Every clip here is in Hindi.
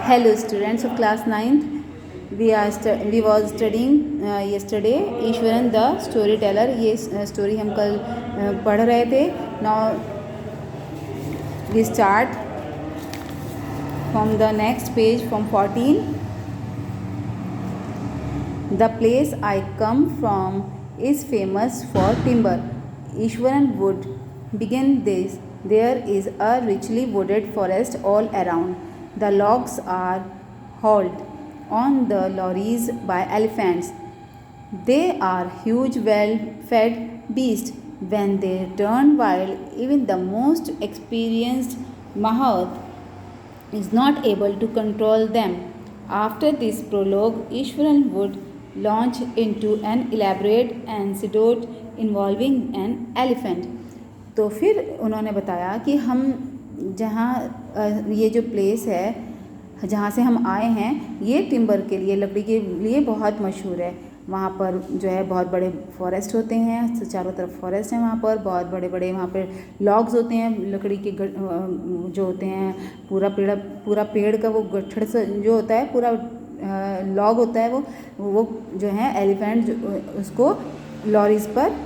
Hello students of class 9th. We was studying yesterday Eswaran the storyteller. ये story हम कल पढ़ रहे थे. Now we start from the next page from 14. The place I come from is famous for timber. Ishwaran would begin this. There is a richly wooded forest all around. The logs are hauled on the lorries by elephants. They are huge, well-fed beasts. When they turn wild, even the most experienced Mahat is not able to control them. After this prologue, Ishwaran would launch into an elaborate anecdote involving an elephant. तो फिर उन्होंने बताया कि हम जहाँ ये जो प्लेस है जहाँ से हम आए हैं ये टिम्बर के लिए लकड़ी के लिए बहुत मशहूर है. वहाँ पर जो है बहुत बड़े फॉरेस्ट होते हैं, चारों तरफ फॉरेस्ट हैं. वहाँ पर बहुत बड़े बड़े वहाँ पर लॉग्स होते हैं, लकड़ी के जो होते हैं. पूरा पेड़ का वो गट्ठड़ से जो होता है पूरा लॉग होता है वो जो है एलिफेंट उसको लॉरीज पर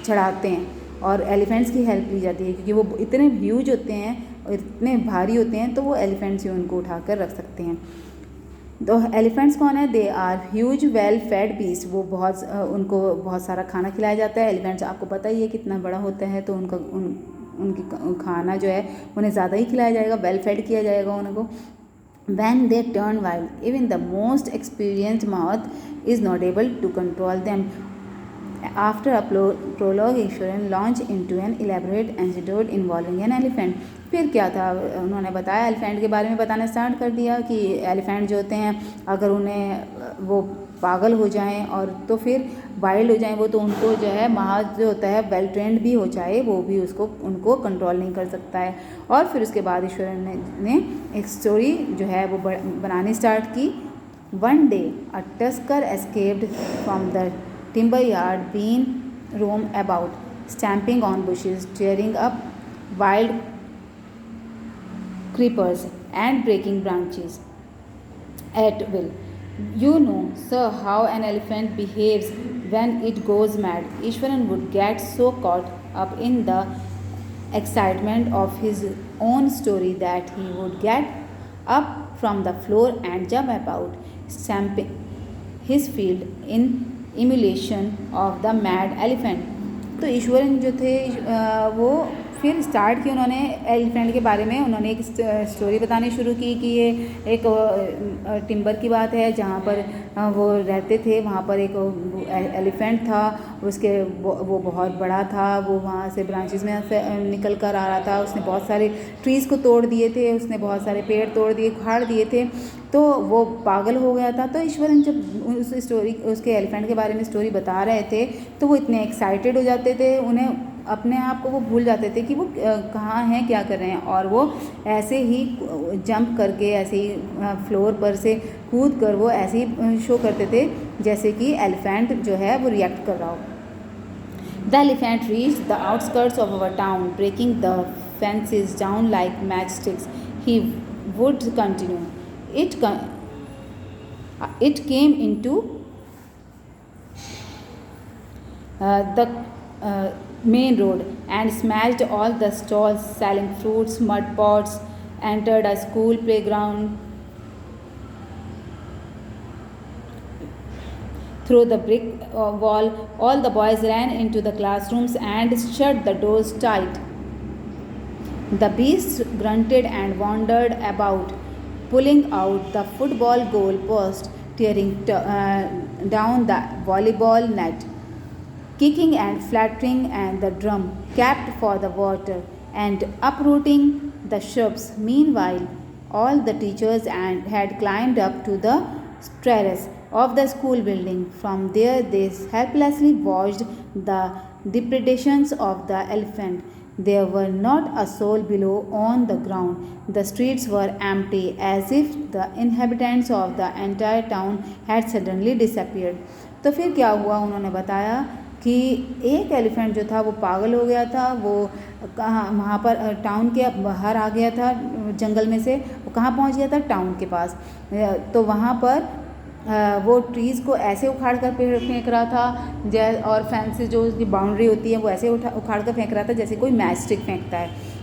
चढ़ाते हैं और एलिफेंट्स की हेल्प ली जाती है क्योंकि वो इतने ह्यूज होते हैं और इतने भारी होते हैं तो वो एलिफेंट्स ही उनको उठाकर रख सकते हैं. तो एलिफेंट्स कौन है? They are huge well fed beast. वो उनको बहुत सारा खाना खिलाया जाता है. एलिफेंट्स आपको पता ही है कितना बड़ा होता है तो उनकी खाना जो है उन्हें ज़्यादा ही खिलाया जाएगा, वेल फेड किया जाएगा उनको. When they turn wild, even the most experienced moth is not able to control them. After a prologue, Ishwaran launched into an elaborate anecdote involving an elephant. फिर क्या था? उन्होंने बताया एलिफेंट के बारे में बताना स्टार्ट कर दिया कि एलिफेंट जो होते हैं अगर उन्हें वो पागल हो जाएं और तो फिर वाइल्ड हो जाएं वो तो उनको जो है महाज जो होता है वेल ट्रेंड भी हो जाए वो भी उनको कंट्रोल नहीं कर सकता है. और फिर उसके बाद ईश्वरन ने एक स्टोरी जो है वो बनानी स्टार्ट की. One day a tusker escaped from the timber yard, being roam about, stamping on bushes, tearing up wild creepers and breaking branches at will. You know, sir, how an elephant behaves when it goes mad. Ishwaran would get so caught up in the excitement of his own story that he would get up from the floor and jump about, stamping his feet in emulation of the mad elephant. तो ईश्वरन जो थे वो फिर स्टार्ट की उन्होंने एलिफेंट के बारे में उन्होंने एक स्टोरी बतानी शुरू की कि ये एक टिम्बर की बात है जहाँ पर वो रहते थे. वहाँ पर एक एलिफेंट था, वो बहुत बड़ा था. वो वहाँ से ब्रांचेस में से निकल कर आ रहा था. उसने बहुत सारे ट्रीज़ को तोड़ दिए थे, उसने बहुत सारे पेड़ तोड़ दिए, उखाड़ दिए थे. तो वो पागल हो गया था. तो ईश्वरन जब उसके एलिफेंट के बारे में स्टोरी बता रहे थे तो वो इतने एक्साइटेड हो जाते थे, उन्हें अपने आप को वो भूल जाते थे कि वो कहाँ हैं, क्या कर रहे हैं. और वो ऐसे ही जंप करके ऐसे ही फ्लोर पर से कूद कर वो ऐसे ही शो करते थे जैसे कि एलिफेंट जो है वो रिएक्ट कर रहा हो. The elephant reached the outskirts of our town, breaking the fences down like match sticks. He would continue. It came into the main road and smashed all the stalls selling fruits, mud pots, entered a school playground through the brick wall. All the boys ran into the classrooms and shut the doors tight. The beast grunted and wandered about, pulling out the football goal post, tearing down the volleyball net, kicking and flattering and the drum capped for the water, and uprooting the shrubs. Meanwhile, all the teachers had climbed up to the terrace of the school building. From there, they helplessly watched the depredations of the elephant. There were not a soul below on the ground. The streets were empty, as if the inhabitants of the entire town had suddenly disappeared. तो फिर क्या हुआ उन्होंने बताया कि एक एलिफेंट जो था वो पागल हो गया था, वो कहाँ वहाँ पर टाउन के बाहर आ गया था जंगल में से, वो कहाँ पहुँच गया था, टाउन के पास। तो वहाँ पर वो ट्रीज़ को ऐसे उखाड़ कर फेंक रहा था, और फेंस जो उसकी बाउंड्री होती है वो ऐसे उखाड़ कर फेंक रहा था जैसे कोई मैच स्टिक फेंकता है।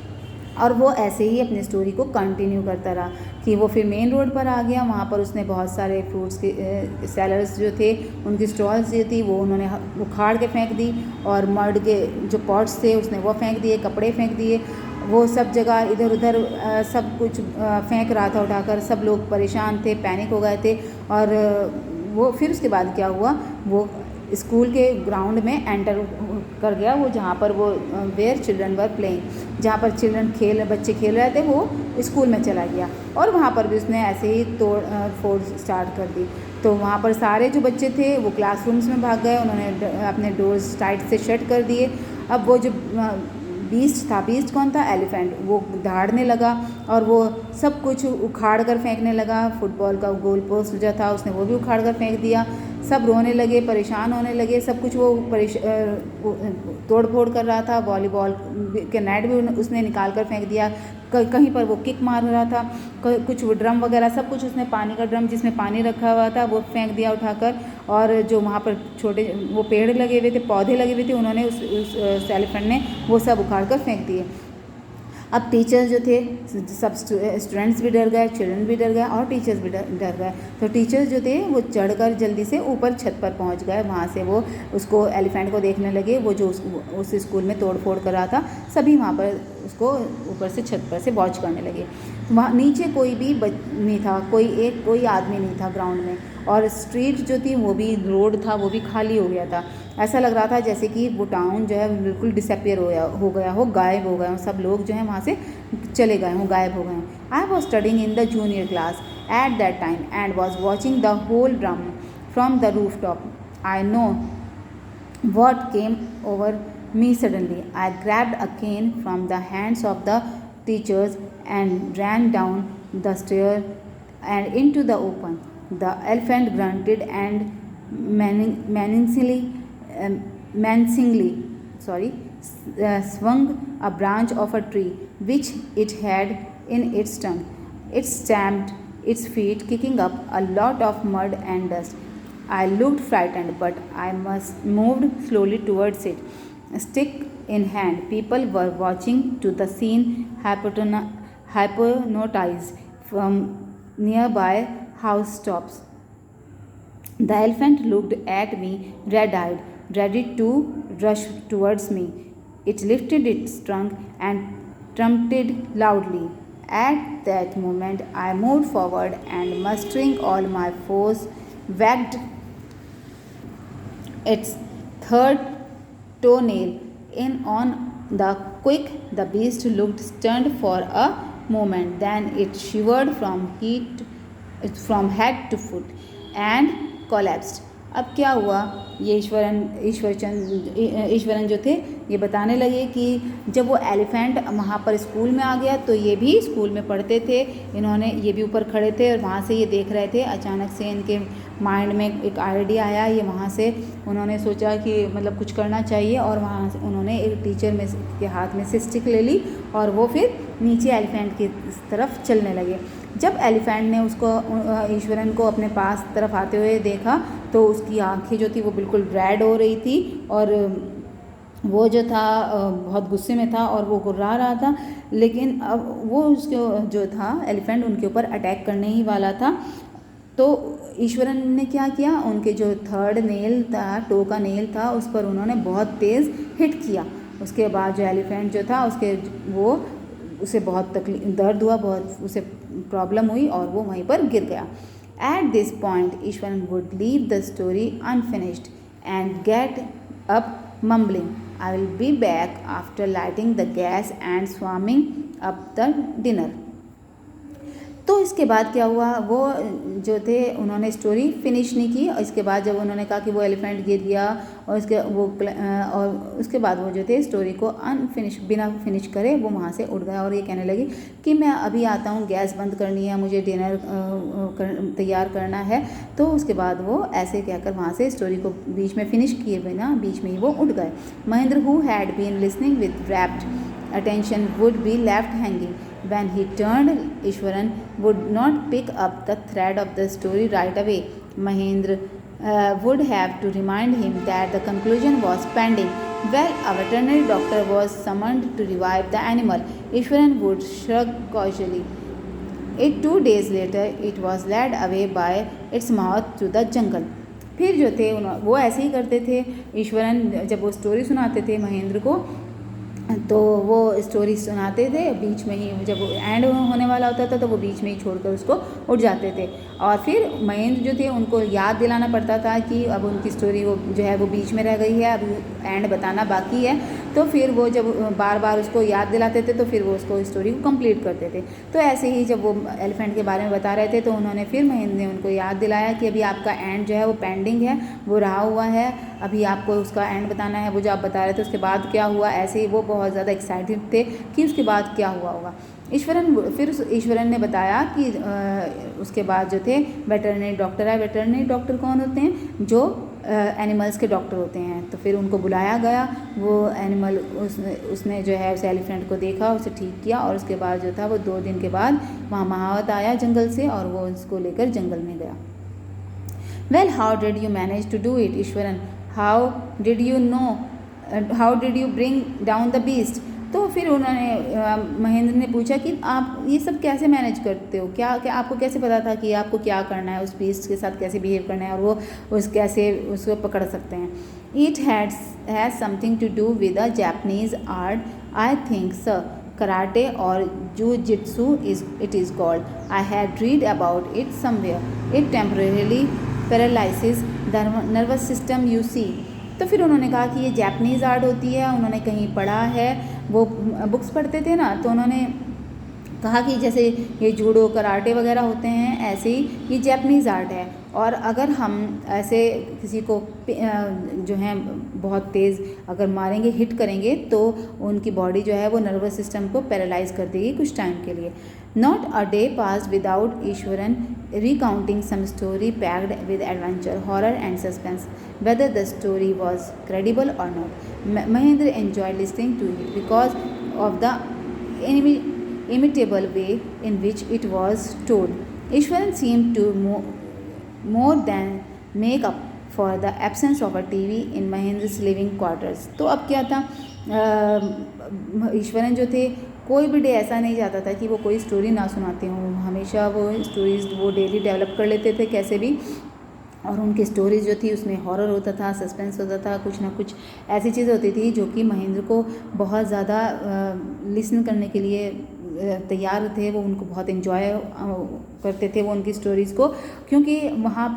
और वो ऐसे ही अपनी स्टोरी को कंटिन्यू करता रहा कि वो फिर मेन रोड पर आ गया। वहाँ पर उसने बहुत सारे फ्रूट्स के सेलर्स जो थे उनकी स्टॉल्स जो थी वो उन्होंने उखाड़ के फेंक दी, और मर्ड के जो पॉट्स थे उसने वो फेंक दिए, कपड़े फेंक दिए, वो सब जगह इधर उधर सब कुछ फेंक रहा था उठाकर। सब लोग परेशान थे, पैनिक हो गए थे। और वो फिर उसके बाद क्या हुआ, वो स्कूल के ग्राउंड में एंटर कर गया, वो जहाँ पर वो वेयर चिल्ड्रन वर प्लेइंग, जहाँ पर बच्चे खेल रहे थे, वो स्कूल में चला गया। और वहाँ पर भी उसने ऐसे ही तोड़ फोड़ स्टार्ट कर दी। तो वहाँ पर सारे जो बच्चे थे वो क्लासरूम्स में भाग गए, उन्होंने अपने डोर्स टाइट से शट कर दिए। अब वो जो बीस्ट था, बीस्ट कौन था, एलिफेंट, वो दहाड़ने लगा और वो सब कुछ उखाड़ कर फेंकने लगा। फुटबॉल का गोल पोस्ट जो था उसने वो भी उखाड़ कर फेंक दिया। सब रोने लगे, परेशान होने लगे, सब कुछ वो तोड़ फोड़ कर रहा था। वॉलीबॉल के नेट भी उसने निकाल कर फेंक दिया, कहीं पर वो किक मार रहा था, कुछ वो ड्रम वगैरह सब कुछ उसने, पानी का ड्रम जिसमें पानी रखा हुआ था वो फेंक दिया उठाकर। और जो वहाँ पर छोटे वो पेड़ लगे हुए थे, पौधे लगे हुए थे, उन्होंने उस एलिफेंट ने वो सब उखाड़ कर फेंक दिए। अब टीचर्स जो थे, सब स्टूडेंट्स भी डर गए, चिल्ड्रन भी डर गए और टीचर्स भी डर गए। तो टीचर्स जो थे वो चढ़कर जल्दी से ऊपर छत पर पहुंच गए। वहाँ से वो उसको एलिफेंट को देखने लगे, वो जो उस स्कूल में तोड़ फोड़ कर रहा था। सभी वहाँ पर उसको ऊपर से छत पर से वॉच करने लगे। वहाँ नीचे कोई भी नहीं था, कोई आदमी नहीं था ग्राउंड में, और स्ट्रीट जो थी वो भी, रोड था वो भी खाली हो गया था। ऐसा लग रहा था जैसे कि वो टाउन जो है बिल्कुल डिसअपियर हो गया हो, गायब हो गया हो, सब लोग जो है वहाँ से चले गए हों, गायब हो गए हों। I was studying in the junior class at that time and was watching the whole drama from the roof top. I know what came over me suddenly. I grabbed a cane from the hands of the teachers and ran down the stair and into the open. The elephant grunted and swung a branch of a tree which it had in its tongue. It stamped its feet, kicking up a lot of mud and dust. I looked frightened, but I moved slowly towards it, stick in hand. People were watching to the scene, hypnotized from nearby housetops. The elephant looked at me red-eyed, ready to rush towards me. It lifted its trunk and trumpeted loudly. At that moment, I moved forward and, mustering all my force, whacked its third toenail in on the quick. The beast looked stunned for a moment, then it shivered from head to foot and collapsed. अब क्या हुआ, ये ईश्वरन जो थे ये बताने लगे कि जब वो एलिफेंट वहाँ पर स्कूल में आ गया तो ये भी स्कूल में पढ़ते थे, ये भी ऊपर खड़े थे और वहाँ से ये देख रहे थे। अचानक से इनके माइंड में एक आइडिया आया, ये वहाँ से उन्होंने सोचा कि मतलब कुछ करना चाहिए, और वहाँ से उन्होंने एक टीचर के हाथ में से स्टिक ले ली और वो फिर नीचे एलिफेंट की तरफ चलने लगे। जब एलिफेंट ने उसको ईश्वरन को अपने पास तरफ आते हुए देखा तो उसकी आंखें जो थी वो बिल्कुल रेड हो रही थी, और वो जो था बहुत गुस्से में था और वो गुर्रा रहा था। लेकिन अब वो उसको जो था एलिफेंट उनके ऊपर अटैक करने ही वाला था। तो ईश्वरन ने क्या किया, उनके जो थर्ड नेल था, टो का नेल था, उस पर उन्होंने बहुत तेज़ हिट किया। उसके बाद जो एलिफेंट जो था उसे बहुत दर्द हुआ, बहुत उसे प्रॉब्लम हुई और वो वहीं पर गिर गया। At this point Eswaran would leave the story unfinished and get up mumbling, I will be back after lighting the gas and swarming up the dinner. तो इसके बाद क्या हुआ, वो जो थे उन्होंने स्टोरी फिनिश नहीं की, और इसके बाद जब उन्होंने कहा कि वो एलिफेंट गिर गया और उसके बाद वो जो थे स्टोरी को बिना फिनिश करे वो वहाँ से उड़ गया और ये कहने लगी कि मैं अभी आता हूँ, गैस बंद करनी है, मुझे डिनर तैयार करना है। तो उसके बाद वो ऐसे कहकर वहाँ से स्टोरी को बीच में फिनिश किए बिना बीच में ही वो उड़ गए। Mahendra, who had been listening with rapt attention, would be left hanging. When he turned, Ishwaran would not pick up the thread of the story right away. Mahendra would have to remind him that the conclusion was pending. Well, a veterinary doctor was summoned to revive the animal. Ishwaran would shrug casually. 2 days later, it was led away by its mouth to the jungle. फिर जो थे वो ऐसे ही करते थे। ईश्वरन जब वो स्टोरी सुनाते थे महेंद्र को, तो वो स्टोरी सुनाते थे, बीच में ही जब एंड होने वाला होता था तो वो बीच में ही छोड़कर उसको उठ जाते थे। और फिर महेंद्र जो थे उनको याद दिलाना पड़ता था कि अब उनकी स्टोरी वो जो है वो बीच में रह गई है, अब एंड बताना बाकी है। तो फिर वो जब बार बार उसको याद दिलाते थे तो फिर वो उसको स्टोरी को कंप्लीट करते थे। तो ऐसे ही जब वो एलिफेंट के बारे में बता रहे थे तो उन्होंने फिर महेंद्र ने उनको याद दिलाया कि अभी आपका एंड जो है वो पेंडिंग है, वो रहा हुआ है, अभी आपको उसका एंड बताना है, वो जो आप बता रहे थे उसके बाद क्या हुआ। ऐसे ही वो बहुत ज़्यादा एक्साइटेड थे कि उसके बाद क्या हुआ होगा। ईश्वरन ने बताया कि उसके बाद जो थे वेटरनरी डॉक्टर आए। वेटरनरी डॉक्टर कौन होते हैं? जो एनिमल्स के डॉक्टर होते हैं। तो फिर उनको बुलाया गया, वो एनिमल उसने जो है उस एलिफेंट को देखा, उसे ठीक किया और उसके बाद जो था वो 2 दिन के बाद वहाँ महावत आया जंगल से और वो उसको लेकर जंगल में गया। Well, how did you manage to do it, Ishwaran? How did you bring down the beast? तो फिर उन्होंने महेंद्र ने पूछा कि आप ये सब कैसे मैनेज करते हो, क्या आपको कैसे पता था कि आपको क्या करना है, उस बीस्ट के साथ कैसे बिहेव करना है और वो कैसे उसको पकड़ सकते हैं। It has something to do with a Japanese art, I think, sir. Karate or Jiu-Jitsu it is called. I had read about it somewhere. It temporarily paralyzes the nervous system, you see. तो फिर उन्होंने कहा कि ये जापानीज़ आर्ट होती है, उन्होंने कहीं पढ़ा है, वो बुक्स पढ़ते थे ना, तो उन्होंने कहा कि जैसे ये जूडो कराटे वगैरह होते हैं ऐसे ही ये जापानीज़ आर्ट है। और अगर हम ऐसे किसी को जो है बहुत तेज़ अगर मारेंगे, हिट करेंगे, तो उनकी बॉडी जो है वो नर्वस सिस्टम को पैरालाइज कर देगी कुछ टाइम के लिए। Not a day pass without Eswaran recounting some story packed with adventure, horror and suspense, whether the story was credible or not. Mahendra enjoyed listening to it because of the imitable way in which it was told. Ishwaran seemed to more than make up for the absence of a TV in Mahendra's living quarters. तो अब क्या था, ईश्वरन जो थे कोई भी डे ऐसा नहीं जाता था कि वो कोई स्टोरी ना सुनाते हों, हमेशा वो स्टोरीज वो डेली डेवलप कर लेते थे कैसे भी। और उनकी स्टोरीज जो थी उसमें हॉरर होता था, सस्पेंस होता था, कुछ ना कुछ ऐसी चीज़ होती थी जो कि महेंद्र को बहुत ज़्यादा लिसन करने के लिए तैयार थे। वो उनको बहुत एंजॉय करते थे वो उनकी स्टोरीज़ को, क्योंकि वहाँ पर